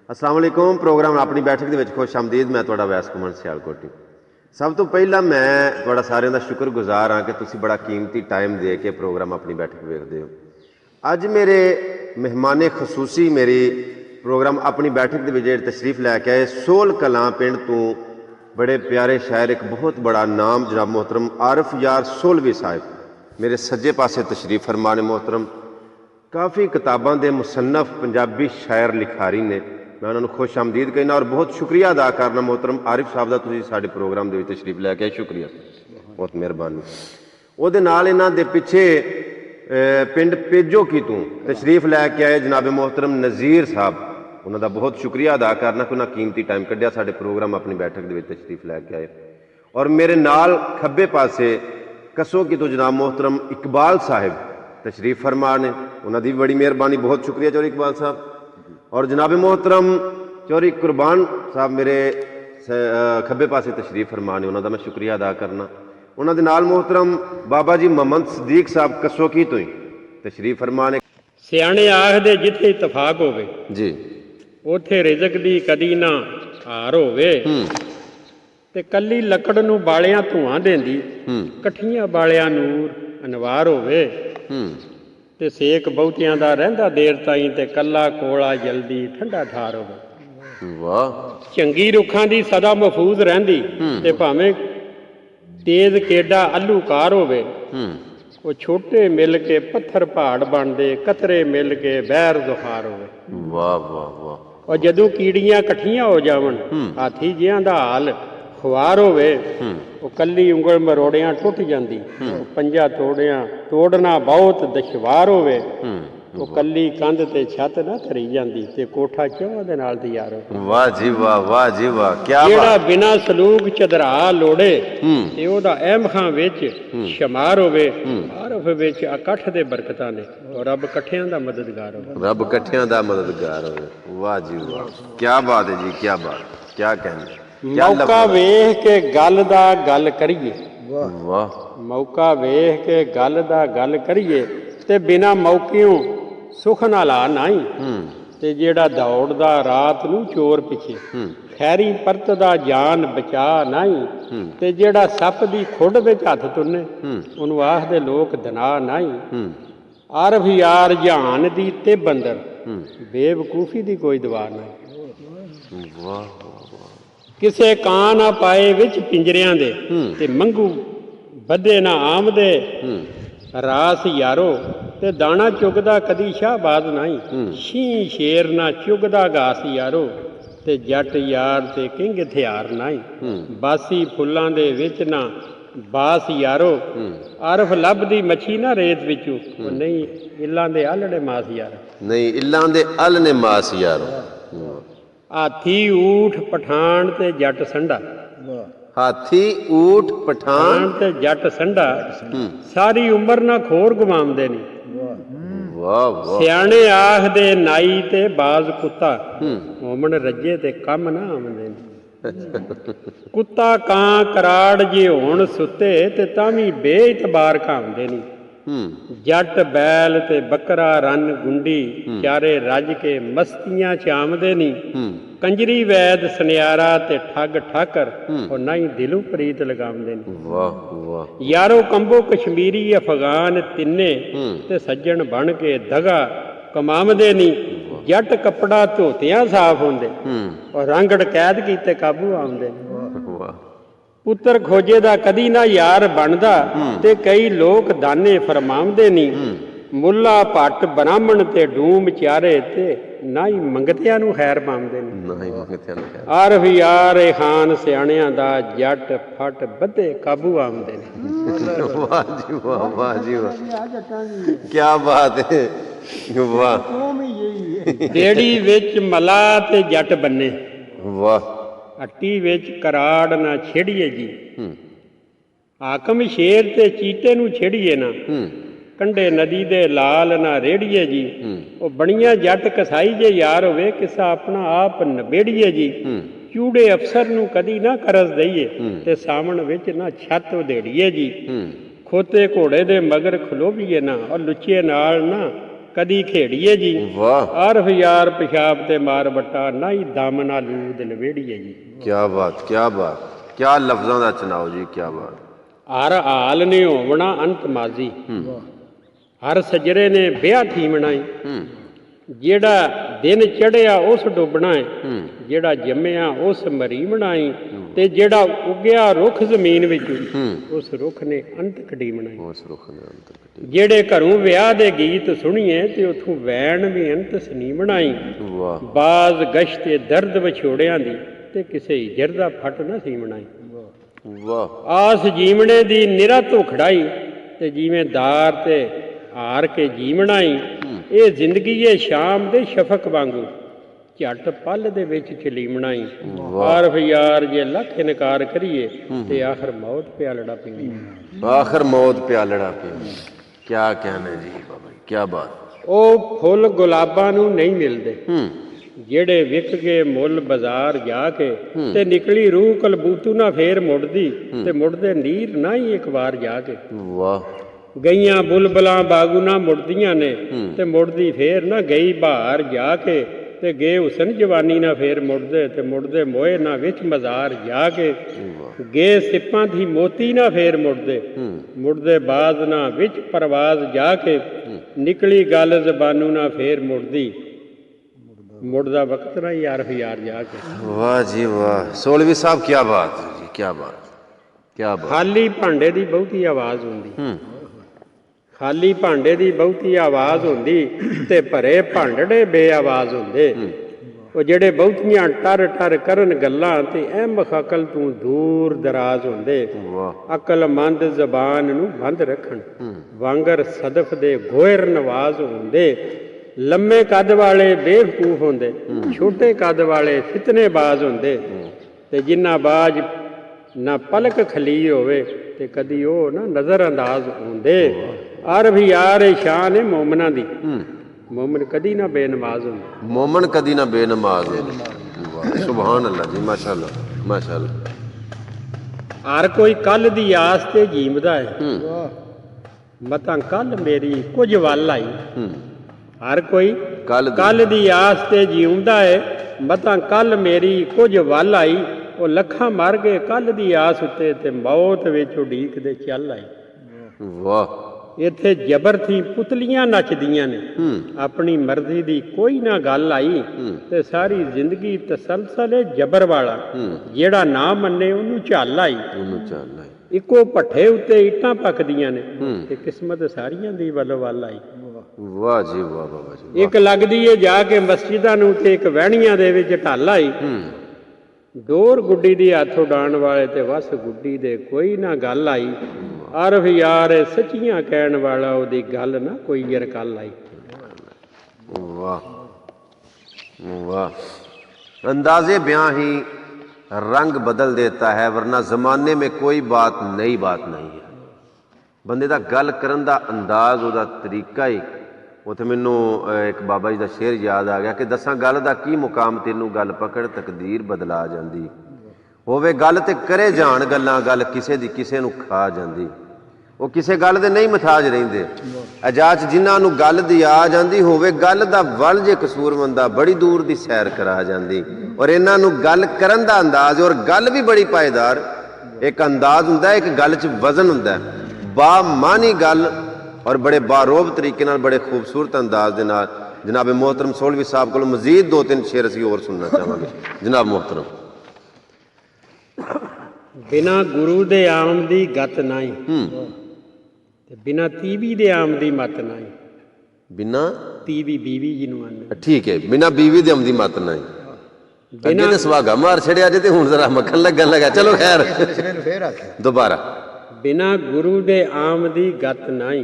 अस्सलाम वालेकुम। प्रोग्राम अपनी बैठक ਦੇ ਵਿੱਚ ਖੁਸ਼ ਆਮਦੀਦ। ਮੈਂ ਤੁਹਾਡਾ ਵੈਸ ਕੁਮਾਰ ਸਿਆਲਕੋਟੀ। ਸਭ ਤੋਂ ਪਹਿਲਾਂ ਮੈਂ ਤੁਹਾਡਾ ਸਾਰਿਆਂ ਦਾ ਸ਼ੁਕਰਗੁਜ਼ਾਰ ਹਾਂ ਕਿ ਤੁਸੀਂ ਬੜਾ ਕੀਮਤੀ ਟਾਈਮ ਦੇ ਕੇ ਪ੍ਰੋਗਰਾਮ ਆਪਣੀ ਬੈਠਕ ਵੇਖਦੇ ਹੋ। ਅੱਜ ਮੇਰੇ ਮਹਿਮਾਨੇ ਖਸੂਸੀ ਮੇਰੀ ਪ੍ਰੋਗਰਾਮ ਆਪਣੀ ਬੈਠਕ ਦੇ ਵਿੱਚ ਤਸ਼ਰੀਫ ਲੈ ਕੇ ਆਏ ਸੋਲ ਕਲਾਂ ਪਿੰਡ ਤੋਂ बड़े प्यारे शायर, एक बहुत बड़ा नाम जनाब मोहतरम आरिफ यार सोलवी साहिब मेरे सज्जे पासे तशरीफ फरमाने। मोहतरम काफ़ी किताबों के मुसन्नफ पंजाबी शायर लिखारी ने, मैं उन्होंने खुश आमदीद कहना और बहुत शुक्रिया अदा करना मोहतरम आरिफ साहब का। तुसीं साडे प्रोग्राम के तशरीफ लैके आए, शुक्रिया, बहुत मेहरबानी। उहदे नाल इन्हां दे पिछे पिंड पेजोकी तो तशरीफ लैके आए जनाब मोहतरम नज़ीर साहब, उन्होंने बहुत शुक्रिया अदा करना कि उन्होंने कीमती टाइम कढ़िया साडे प्रोग्राम अपनी बैठक के तशरीफ लैके आए। और मेरे नाल खब्बे पासे कसोकी तो जनाब मोहतरम इकबाल साहिब तशरीफ फरमा ने, उन्होंने भी बड़ी मेहरबानी, बहुत शुक्रिया चौधरी इकबाल साहब। और जनाब मोहतरम चौधरी कुरबान साहब मेरे खब्बे पासे तशरीफ फरमा ने, उन्होंने मैं शुक्रिया अदा करना। उन्होंने नाल मोहतरम बाबा जी मोहम्मद सदीक साहब कसोकी तो ही तशरीफ फरमा ने। सियाणे आखदे जिथे इतफाक होवे जी उथे रिजक दी कदी ना हार होवे, ते कली लकड़ नूं बालियां धुआं देंदी, कठियां बालियां नूर अनवार होवे, ते सेक बहुतियां दा रहिंदा देर ताईं, ते कल्ला कोला जल्दी ठंडा ठार होवे। वाह। चंगी रुखां दी सदा महफूज रहिंदी, ते भावें तेज केडा अल्लूकार होवे, वो छोटे मिल के पत्थर पहाड़ बनते, कतरे मिल के बहर जुखार होवे। वाह वाह वाह। और जदों कीड़ियां कठियां हो जावन, हाथी जिहां दा हाल खुआर होवे, वो कली उंगल मरोड़ियां टुट जांदी, पंजा तोड़ना बहुत दुश्वार होवे, वो कली कंध ते छत ना धरी जांदी, ते कोठा चौहां दे नाल तैयार होवे। वाह जी वाह, वाह जी वाह, क्या बात। जेड़ा बिना सलूक चदरा लोड़े, ते ओदा अहमखां विच शमार होवे, आरफ विच इकट्ठ दे बरकतां ने, और रब इकट्ठियां दा मददगार होवे। रब इकट्ठियां दा मददगार होवे। वाह जी वाह, क्या बात है जी, क्या बात, क्या कहने। मौका वेख के गल दा गल करिए, वाह। मौका वेख के गल दा गल करिए, ते बिना मौकियों सुख ना ला नाई, ते जेड़ा दौड़दा रात नूं चोर पिछे, खैरी परतदा जान बचा नाई, ते जेड़ा सप दी खुड विच हथ तुन्ने, उन्हूं आखदे लोक दना नाई। आरफ यार जहान दी ते बंदर, बेवकूफी दी कोई दवा नाई। किसे कां ना पाए विच पिंजरियां दे, ते मंगू बधे ना आमदे रास यारो, ते दाना चुगदा कदी शाहबाज नाई, शी शेर ना चुगदा घास यारो, ते जट यार ते किंग हथियार नाई, बासी फुल्लां दे विच ना बास यारो, आरफ लभदी मच्छी ना रेत विचों, नहीं इल्लां दे आलड़े मास यार, नहीं इल्लां दे आलने मास यारो। हाथी ऊठ पठान ते जट संडा, हाथी ऊठ पठान ते जट संडा, सारी उम्र ना खोर गवामदे नी। वाह वाह। सियाणे आखदे नाई ते बाज कुत्ता, होमन रज्जे ते कम ना आमदे नी। कुत्ता कां कराड़ जे होण सुते, ते तावी बेइतबार खांदे नी। जट बैल ते बकरा रन गुंडी, चारे रज के मस्तियां चामदे नी। कंजरी वैद सनियारा ते ठग ठाकर, और नाई दिलों प्रीत लगामदे नी। वाह वाह। यारो कंबो कश्मीरी अफगान तिन्ने, ते सज्जन बन के दगा कमामदे नी। जट कपड़ा धोतियां साफ होंदे, और रंगड़ कैद कीते काबू आमदे नी। पुत्र खोजे दा कदी ना यार बनदा, ते कई लोक दाने फरमावदे नी। मुल्ला भट्ट ब्राह्मण ते डूम चारे, ते ना ही मंगतियां नूं खैर पाउंदे ने। आरफ यार खान सियाणियां दा, जट फट बधे काबू आउंदे ने। वाह जी वाह, वाह जी वाह, क्या बात है। वाह। बेड़ी विच मला ते जट बन्ने, वाह। हट्टी विच कराड़ ना छेड़िए जी, हाकम शेर ते चीटे नूं छेड़िए ना, कंढे नदी दे लाल ना रेड़िए जी। वो बणिया जट कसाई जे यार होवे, किसा अपना आप नबेड़िए जी। चूड़े अफसर नूं कदी ना करस दईए, ते सावण विच ना छत उधेड़िए जी। खोते घोड़े दे मगर खलोवीए ना, और लुच्चे नाल ना ਕਦੀ ਖੇੜੀਏ ਜੀ। ਵਾਹ ਆਰਫ ਯਾਰ ਪਿਸ਼ਾਬ ਤੇ ਮਾਰ ਬੱਟਾ ਨਾਈ ਦਮ ਨਾ ਲੂਦ ਲਵੇੜੀਏ ਜੀ। ਕਿਆ ਬਾਤ ਕਿਆ ਬਾਤ, ਕਿਆ ਲਫ਼ਜ਼ਾਂ ਦਾ ਚੁਣਾਵ ਜੀ, ਕਿਆ ਬਾਤ। ਹਰ ਹਾਲ ਨੇ ਹੋਵਣਾ ਅੰਤ ਮਾਜ਼ੀ, ਹਰ ਸਜਰੇ ਨੇ ਵਿਆਹ ਥੀਮਣਾ ਈ। ਜਿਹੜਾ ਦਿਨ ਚੜਿਆ ਉਸ ਡੁੱਬਣਾ ਏ, ਜਿਹੜਾ ਜੰਮਿਆ ਉਸ ਮਰੀਮਣਾ ਈ, ਤੇ ਜਿਹੜਾ ਉੱਗਿਆ ਰੁੱਖ ਜ਼ਮੀਨ ਵਿੱਚ ਉਸ ਰੁੱਖ ਨੇ ਅੰਤ ਕਢੀਮਣਾ ਈ। ਉਸ ਰੁੱਖ ਨੇ ਅੰਤ ਕੱਢੀ। ਜਿਹੜੇ ਘਰੋਂ ਵਿਆਹ ਦੇ ਗੀਤ ਸੁਣੀਏ ਤੇ ਉਥੋਂ ਵੈਣ ਵੀ ਅੰਤ ਸਨੀਮਣਾ ਈ। ਵਾਹ ਬਾਜ਼ ਗਸ਼ਤੇ ਦਰਦ ਵਿਛੋੜਿਆਂ ਦੀ ਤੇ ਕਿਸੇ ਹਿਜਰ ਦਾ ਫਟ ਨਾ ਸੀਮਣਾ ਈ। ਵਾਹ ਆਸ ਜੀਵਣੇ ਦੀ ਨਿਰਾ ਧੋਖੜਾਈ ਤੇ ਜਿਵੇਂ ਦਾਰ ਤੇ ਹਾਰ ਕੇ ਜੀਵਣਾ ਈ। ਇਹ ਜ਼ਿੰਦਗੀ ਏ ਸ਼ਾਮ ਦੇ ਸ਼ਫਕ ਵਾਂਗੂ ਝੱਟ ਪਲ ਦੇ ਵਿੱਚ ਚਲੀਮਣਾ ਈ। ਆਰਫ ਯਾਰ ਜੇ ਲੱਖ ਇਨਕਾਰ ਕਰੀਏ ਤੇ ਆਖਰ ਮੌਤ ਪਿਆਲੜਾ ਪੀਣੀ। ਆਖਰ ਮੌਤ ਪਿਆਲੜਾ ਪੀਣੀ। ਕਿਆ ਕਹਿਣਾ ਜੀ ਬਾਬਾ ਜੀ, ਕਿਆ ਬਾਤ। ਉਹ ਫੁੱਲ ਗੁਲਾਬਾਂ ਨੂੰ ਨਹੀਂ ਮਿਲਦੇ ਜਿਹੜੇ ਵਿਕ ਗਏ ਮੁੱਲ ਬਾਜ਼ਾਰ ਜਾ ਕੇ, ਤੇ ਨਿਕਲੀ ਰੂਹ ਕਲਬੂਤੂ ਨਾ ਫੇਰ ਮੁੜਦੀ ਤੇ ਮੁੜਦੇ ਨੀਰ ਨਾ ਹੀ ਇੱਕ ਵਾਰ ਜਾ ਕੇ। ਵਾਹ ਗਈਆਂ ਬੁਲਬੁਲਾਂ ਬਾਗੂ ਨਾ ਮੁੜਦੀਆਂ ਨੇ ਤੇ ਮੁੜਦੀ ਫੇਰ ਨਾ ਗਈ ਬਹਾਰ ਜਾ ਕੇ, ਤੇ ਗਏ ਹੁਸਨ ਜਵਾਨੀ ਨਾ ਫੇਰ ਮੁੜਦੇ ਤੇ ਮੁੜਦੇ ਮੋਏ ਨਾ ਵਿੱਚ ਮਜ਼ਾਰ ਜਾ ਕੇ। ਗਏ ਸਿੱਪਾਂ ਦੀ ਮੋਤੀ ਨਾ ਫੇਰ ਮੁੜਦੇ ਮੁੜਦੇ ਬਾਜ਼ ਨਾ ਵਿੱਚ ਪਰਵਾਜ਼ ਜਾ ਕੇ। ਨਿਕਲੀ ਗੱਲ ਜ਼ਬਾਨੂ ਨਾ ਫੇਰ ਮੁੜਦੀ ਮੁੜਦਾ ਵਕਤ ਨਾ ਯਾਰ ਹਜ਼ਾਰ ਜਾ ਕੇ। ਵਾਹ ਜੀ ਵਾਹ, ਸੋਲਵੀ ਸਾਹਿਬ ਕਿਆ ਬਾਤ ਹੈ ਜੀ, ਕਿਆ ਬਾਤ ਕਿਆ ਬਾਤ। ਖਾਲੀ ਭਾਂਡੇ ਦੀ ਬਹੁਤੀ ਆਵਾਜ਼ ਹੁੰਦੀ, ਖਾਲੀ ਭਾਂਡੇ ਦੀ ਬਹੁਤੀ ਆਵਾਜ਼ ਹੁੰਦੀ ਤੇ ਭਰੇ ਭਾਂਡੜੇ ਬੇਆਵਾਜ਼ ਹੁੰਦੇ। ਉਹ ਜਿਹੜੇ ਬਹੁਤੀਆਂ ਟਰ ਟਰ ਕਰਨ ਗੱਲਾਂ ਤੇ ਅਹਿਮ ਅਕਲ ਤੋਂ ਦੂਰ ਦਰਾਜ਼ ਹੁੰਦੇ। ਅਕਲਮੰਦ ਜ਼ਬਾਨ ਨੂੰ ਬੰਦ ਰੱਖਣ ਵਾਂਗਰ ਸਦਫ ਦੇ ਗੋਇਰ ਨਵਾਜ਼ ਹੁੰਦੇ। ਲੰਮੇ ਕੱਦ ਵਾਲੇ ਬੇਵਕੂਫ ਹੁੰਦੇ, ਛੋਟੇ ਕੱਦ ਵਾਲੇ ਫਿਤਨੇਬਾਜ਼ ਹੁੰਦੇ। ਤੇ ਜਿੰਨਾ ਬਾਜ਼ ਨਾ ਪਲਕ ਖਲੀ ਹੋਵੇ ਤੇ ਕਦੀ ਉਹ ਨਾ ਨਜ਼ਰ ਅੰਦਾਜ਼ ਹੁੰਦੇ। ਅਰਬ ਯਾਰ ਸ਼ਾਨ ਹੈ ਮੋਮਨਾਂ ਦੀ, ਮੋਮਨ ਕਦੀ ਨਾ ਬੇਨਮਾਜ਼ ਹੁੰਦੇ। ਮੋਮਨ ਕਦੀ ਨਾ ਬੇਨਮਾਜ਼ ਹੈ। ਸੁਭਾਨ ਅੱਲਾ ਜੀ, ਮਾਸ਼ਾ ਅੱਲਾ ਮਾਸ਼ਾ ਅੱਲਾ। ਹਰ ਕੋਈ ਕੱਲ ਦੀ ਆਸ ਤੇ ਜੀਵਦਾ ਹੈ, ਮਤਾਂ ਕੱਲ ਮੇਰੀ ਕੁਝ ਵੱਲ ਆਈ। ਹਰ ਕੋਈ ਕੱਲ ਦੀ ਆਸ ਤੇ ਜਿਉਂਦਾ ਹੈ, ਮਤਾਂ ਕੱਲ ਮੇਰੀ ਕੁਝ ਵੱਲ ਆਈ। ਉਹ ਲੱਖਾਂ ਮਰ ਗਏ ਕੱਲ ਦੀ ਆਸ ਉੱਤੇ ਤੇ ਮੌਤ ਵਿੱਚ ਉਡੀਕਦੇ ਚੱਲ ਆਈ। ਵਾਹ। ਇੱਥੇ ਜਬਰ ਥੀ ਪੁਤਲੀਆਂ ਨੱਚਦੀਆਂ ਨੇ, ਆਪਣੀ ਮਰਜ਼ੀ ਦੀ ਕੋਈ ਨਾ ਗੱਲ ਆਈ। ਤੇ ਸਾਰੀ ਜ਼ਿੰਦਗੀ ਤਸਲਸਲ ਜਬਰ ਵਾਲਾ, ਜਿਹੜਾ ਨਾ ਮੰਨੇ ਉਹਨੂੰ ਝੱਲ ਆਈ। ਇੱਕੋ ਭੱਠੇ ਉੱਤੇ ਇੱਟਾਂ ਪੱਕਦੀਆਂ ਨੇ ਤੇ ਕਿਸਮਤ ਸਾਰੀਆਂ ਦੀ ਵੱਲੋਂ ਵੱਲ ਆਈ। ਵਾਹ ਜੀ ਵਾਹ ਬਾਬਾ ਜੀ। ਇੱਕ ਲੱਗਦੀ ਏ ਜਾ ਕੇ ਮਸਜਿਦਾਂ ਨੂੰ ਤੇ ਇੱਕ ਵਹਿਣੀਆਂ ਦੇ ਵਿੱਚ ਢਲ ਆਈ। ਡੋਰ ਗੁੱਡੀ ਦੀ ਹੱਥ ਉਡਾਉਣ ਵਾਲੇ ਤੇ ਵਸ ਗੁੱਡੀ ਦੇ ਕੋਈ ਨਾ ਗੱਲ ਆਈ। ਅਰਫ ਯਾਰ ਸੱਚੀਆਂ ਕਹਿਣ ਵਾਲਾ ਉਹਦੀ ਗੱਲ ਨਾ ਕੋਈ ਯਰ ਕੱਲ ਆਈ। ਵਾਹ वाह। अंदाज़े बयां ही रंग बदल देता है, वरना ज़माने में कोई बात नई बात नहीं है। बंदे दा गल करन दा अंदाज़, उहदा तरीका ही। उत्थे मैनू एक बाबा जी का शेर याद आ गया कि दसां गल दा की मुकाम, तेनू गल पकड़ तकदीर बदला जांदी। होवे गल ते करे जाण गल्लां, गल किसे दी किसे नू खा जांदी। वो किसी गल दे नहीं मथाज रहिंदे। अजाच जिन्हां नू गल दी आ जांदी होवे, गल दा वल जे कसूर मंदा बड़ी दूर दी सैर करा जांदी। और इन्हां नू गल करन दा अंदाज, और गल भी बड़ी पायदार, एक अंदाज हुंदा है, एक गल च वजन हुंदा है। बामानी गल और बड़े बारोब तरीके नाल, बड़े खूबसूरत अंदाज दे नाल जनाब मोहतरम सोलवी साहब को मजीद 2-3 शेर असीं होर सुनना चाहांगे। जनाब मोहतरम। बिना गुरु दे आम दी गत नाई, बिना तीवी दे आम दी मत नाई। बिना तीवी बीवी जिन्हों आने, ठीक है, बिना बीवी दे आम दी मत नाई। बिना ते सुहागा मार छड़िया जे, ते हुण जरा मक्खन लगन लगा। चलो खैर दोबारा। बिना गुरु दे आम दी गत नाई,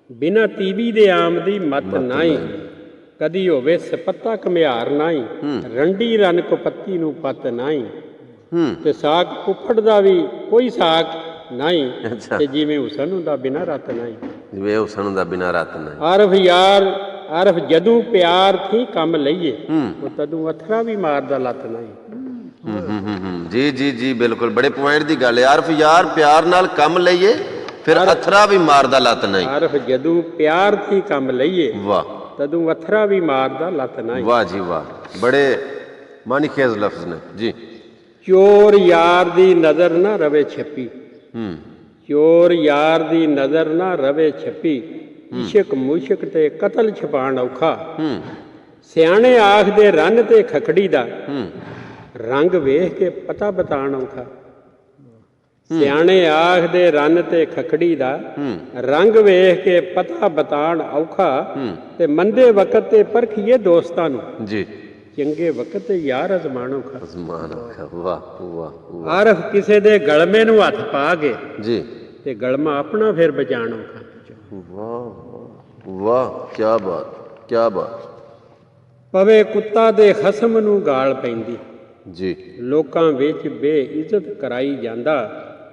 बिना तीवी दे आम दी मत नाई। कदी होवे सपत्ता घमियार नाई, रंडी रन कुपत्ती नू पत नाई। ते साग कुफड़ दा भी कोई साग नहीं, ते जिवें हुसन हुंदा बिना रत नहीं। जिवें हुसन हुंदा बिना रत नहीं। अरफ यार अरफ जदू प्यार थी कम लईए, वो तदू अथरा भी मारदा लत नहीं। जी जी जी बिल्कुल, बड़े पॉइंट दी गल है। अरफ यार प्यार नाल कम लईए ਫਿਰ ਅਥਰਾ ਵੀ ਮਾਰਦਾ ਲੱਤ ਨਹੀਂ। ਅਰਫ ਜਦੋਂ ਪਿਆਰ ਥੀ ਕੰਮ ਲਈਏ ਵਾਹ ਤਦੋਂ ਅਥਰਾ ਵੀ ਮਾਰਦਾ ਲੱਤ ਨਹੀਂ। ਵਾਹ ਜੀ ਵਾਹ, ਬੜੇ ਮਾਨੀਖੇਜ਼ ਲਫ਼ਜ਼ ਨੇ ਜੀ। ਚੋਰ ਯਾਰ ਦੀ ਨਜ਼ਰ ਨਾ ਰਵੇ ਛੱਪੀ, ਚੋਰ ਯਾਰ ਦੀ ਨਜ਼ਰ ਨਾ ਰਵੇ ਛੱਪੀ, ਇਸ਼ਕ ਮੁਸ਼ਕ ਤੇ ਕਤਲ ਛਪਾਣ ਔਖਾ। ਸਿਆਣੇ ਆਖਦੇ ਰੰਨ ਤੇ ਖਖੜੀ ਦਾ ਰੰਗ ਵੇਖ ਕੇ ਪਤਾ ਬਤਾਣ ਔਖਾ। ਸਿਆਣੇ ਆਖਦੇ ਰੰਨ ਤੇ ਖਖੜੀ ਦਾ ਰੰਗ ਵੇਖ ਕੇ ਪਤਾ ਬਤਾਣ ਔਖਾ। ਤੇ ਮੰਦੇ ਵਕਤ ਤੇ ਪਰਖੀਏ ਦੋਸਤਾਂ ਨੂੰ ਜੀ, ਚੰਗੇ ਵਕਤ ਤੇ ਯਾਰ ਅਜ਼ਮਾਣ ਔਖਾ। ਅਜ਼ਮਾਨ ਔਖਾ। ਵਾਹ ਵਾਹ ਆਰਫ ਕਿਸੇ ਦੇ ਗਲਮੇ ਨੂੰ ਹੱਥ ਪਾ ਕੇ ਜੀ, ਤੇ ਗਲਮਾ ਆਪਣਾ ਫਿਰ ਬਚਾਣ ਔਖਾ। ਵਾਹ ਵਾਹ, ਕੀ ਬਾਤ, ਕੀ ਬਾਤ। ਪਵੇ ਕੁੱਤਾ ਦੇ ਖਸਮ ਨੂੰ ਗਾਲ ਪੈਂਦੀ, ਜੀ, ਲੋਕਾਂ ਵਿੱਚ ਬੇਇੱਜ਼ਤ ਕਰਾਈ ਜਾਂਦਾ।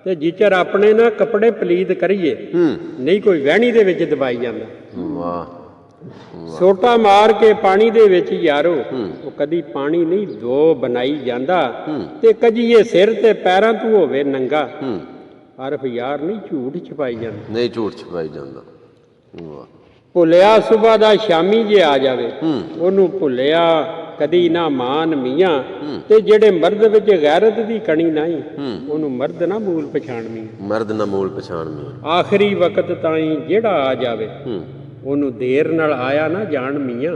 ਤੇ ਜਿਚਰ ਆਪਣੇ ਨਾ ਕੱਪੜੇ ਪਲੀਦ ਕਰੀਏ ਨਹੀਂ ਕੋਈ ਵਹਿਣੀ ਦੇ ਵਿੱਚ ਦਬਾਈ ਜਾਂਦਾ। ਵਾਹ, ਸੋਟਾ ਮਾਰ ਕੇ ਪਾਣੀ ਦੇ ਵਿੱਚ ਯਾਰੋ ਉਹ ਕਦੀ ਪਾਣੀ ਨਹੀਂ ਦੋ ਬਣਾਈ ਜਾਂਦਾ। ਤੇ ਕਜੀਏ ਸਿਰ ਤੇ ਪੈਰਾਂ ਤੋਂ ਹੋਵੇ ਨੰਗਾ, ਅਰਫ ਯਾਰ ਨਹੀਂ ਝੂਠ ਛਪਾਈ ਜਾਂਦਾ। ਨਹੀਂ ਝੂਠ ਛਪਾਈ ਜਾਂਦਾ। ਵਾਹ, ਭੁੱਲਿਆ ਸੁਬਾ ਦਾ ਸ਼ਾਮੀ ਜੇ ਆ ਜਾਵੇ ਉਹਨੂੰ ਭੁੱਲਿਆ ਕਦੀ ਨਾ ਮਾਨ ਮੀਆਂ। ਤੇ ਜਿਹੜੇ ਮਰਦ ਵਿੱਚ ਗੈਰਤ ਦੀ ਕਣੀ ਨਹੀਂ ਉਹਨੂੰ ਮਰਦ ਨਾ ਮੂਲ ਪਛਾਣ ਮੀਆਂ। ਮਰਦ ਨਾ ਮੂਲ ਪਛਾਣ ਮੀਆਂ। ਆਖਰੀ ਵਕਤ ਤਾਈਂ ਜਿਹੜਾ ਆ ਜਾਵੇ ਉਹਨੂੰ ਦੇਰ ਨਾਲ ਆਇਆ ਨਾ ਜਾਣ ਮੀਆਂ।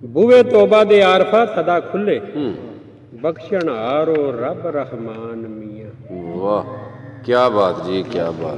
ਬੂਵੇ ਤੋਬਾ ਦੇ ਆਰਫਾ ਸਦਾ ਖੁੱਲੇ, ਬਖਸ਼ਣ ਹਾਰੋ ਰੱਬ ਰਹਿਮਾਨ ਮੀਆਂ। ਵਾਹ, ਕੀ ਬਾਤ ਜੀ, ਕੀ ਬਾਤ।